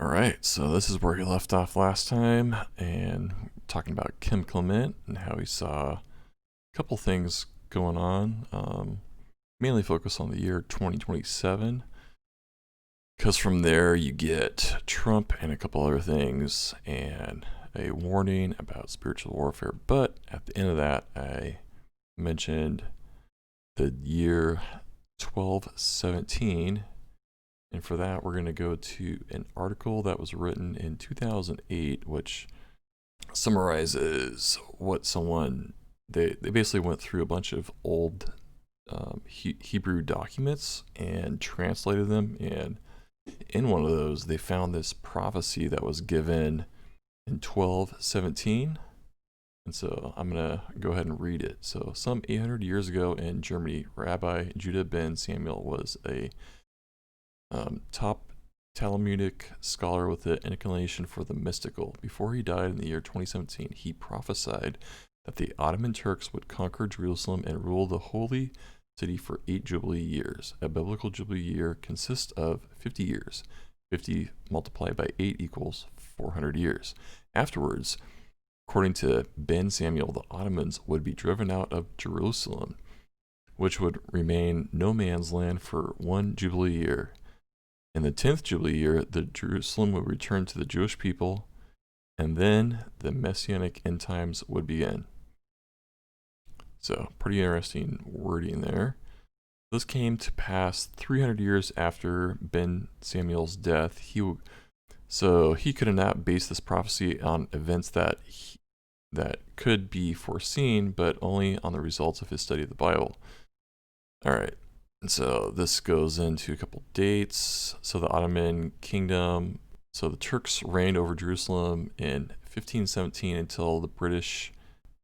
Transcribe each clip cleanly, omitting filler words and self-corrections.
All right, so this is where he left off last time, and talking about Kim Clement and how he saw a couple things going on. Mainly focus on the year 2027, because from there you get Trump and a couple other things, and a warning about spiritual warfare. But at the end of that, I mentioned the year 1217. And for that, we're going to go to an article that was written in 2008, which summarizes what they basically went through a bunch of old Hebrew documents and translated them. And in one of those, they found this prophecy that was given in 1217. And so I'm going to go ahead and read it. So, some 800 years ago in Germany, Rabbi Judah ben Samuel was a top Talmudic scholar with an inclination for the mystical. Before he died in the year 2017, he prophesied that the Ottoman Turks would conquer Jerusalem and rule the holy city for 8 Jubilee years. A biblical Jubilee year consists of 50 years. 50 multiplied by 8 equals 400 years. Afterwards, according to Ben Samuel, the Ottomans would be driven out of Jerusalem, which would remain no man's land for 1 Jubilee year. In the 10th Jubilee year, the Jerusalem would return to the Jewish people, and then the Messianic Endtimes would begin. So, pretty interesting wording there. This came to pass 300 years after Ben Samuel's death. He could not base this prophecy on events that could be foreseen, but only on the results of his study of the Bible. All right. And so this goes into a couple dates. So the Ottoman Kingdom, so the Turks reigned over Jerusalem in 1517 until the British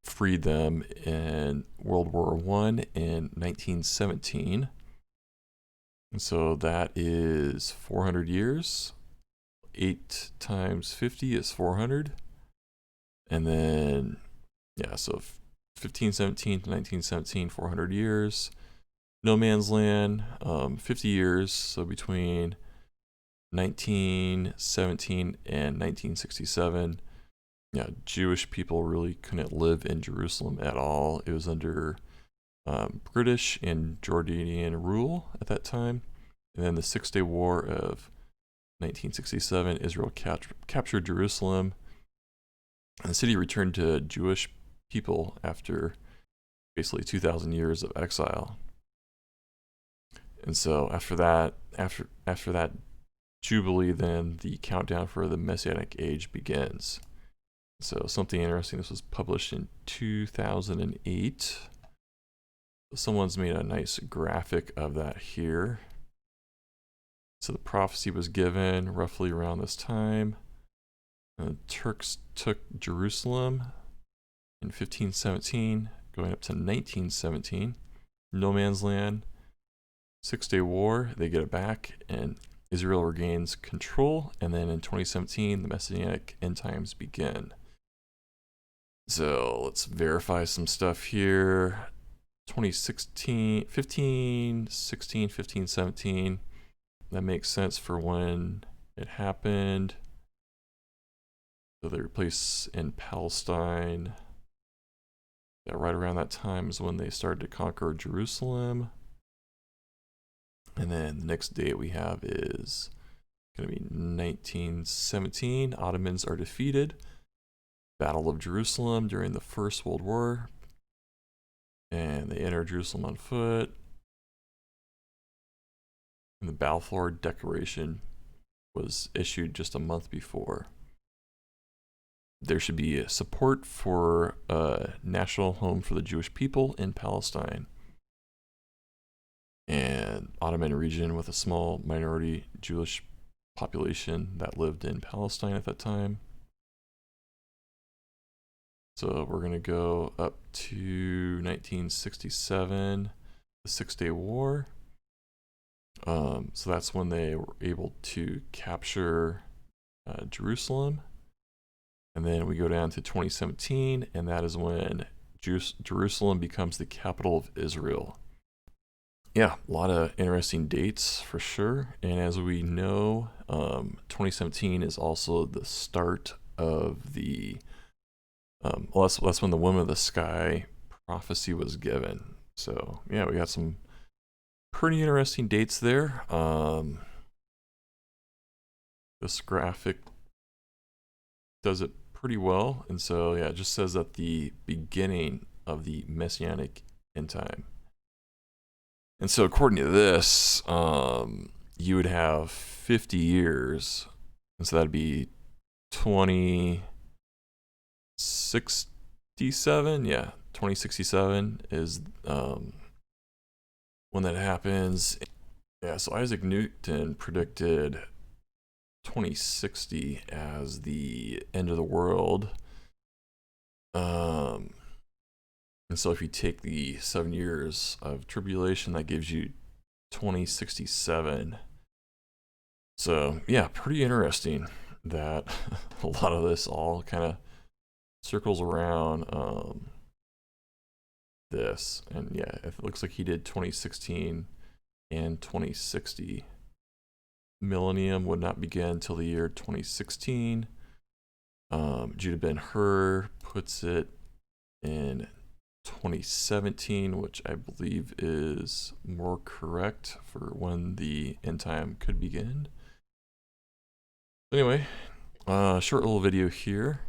freed them in World War I in 1917. And so that is 400 years. 8 times 50 is 400. And then, so 1517 to 1917, 400 years. No Man's Land, 50 years, so between 1917 and 1967. Jewish people really couldn't live in Jerusalem at all. It was under British and Jordanian rule at that time. And then the 6-Day War of 1967, Israel captured Jerusalem, and the city returned to Jewish people after basically 2,000 years of exile. And so after that Jubilee, then the countdown for the Messianic age begins. So something interesting, this was published in 2008. Someone's made a nice graphic of that here. So the prophecy was given roughly around this time. The Turks took Jerusalem in 1517, going up to 1917. No Man's Land. 6-Day War, they get it back, and Israel regains control, and then in 2017, the Messianic Endtimes begin. So let's verify some stuff here. 2016, 15, 16, 15, 17. That makes sense for when it happened. So they replace in Palestine. Right around that time is when they started to conquer Jerusalem. And then the next date we have is going to be 1917. Ottomans are defeated. Battle of Jerusalem during the First World War. And they enter Jerusalem on foot. And the Balfour Declaration was issued just a month before. There should be support for a national home for the Jewish people in Palestine. And Ottoman region with a small minority Jewish population that lived in Palestine at that time. So we're going to go up to 1967, the 6-Day War. So that's when they were able to capture Jerusalem. And then we go down to 2017, and that is when Jerusalem becomes the capital of Israel. yeah, a lot of interesting dates for sure. And as we know, 2017 is also the start of the, well, that's when the Woman of the Sky prophecy was given. So yeah, we got some pretty interesting dates there. This graphic does it pretty well. And so yeah, it just says that the beginning of the Messianic Endtime. And so according to this, you would have 50 years, and so that'd be 2067. Yeah, 2067 is when that happens. Yeah, so Isaac Newton predicted 2060 as the end of the world. And so if you take the 7 years of tribulation, that gives you 2067. So yeah, pretty interesting that a lot of this all kind of circles around this. And yeah, it looks like he did 2016 and 2060. Millennium would not begin until the year 2016. Judah Ben-Hur puts it in 2017, which I believe is more correct for when the end time could begin. Anyway, short little video here.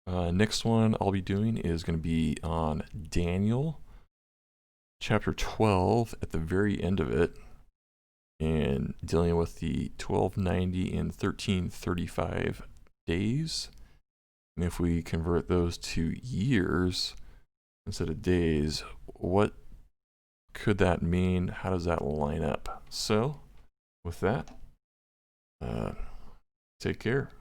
Next one I'll be doing is going to be on Daniel chapter 12 at the very end of it, and dealing with the 1290 and 1335 days. And if we convert those to years instead of days, what could that mean? How does that line up? So with that, take care.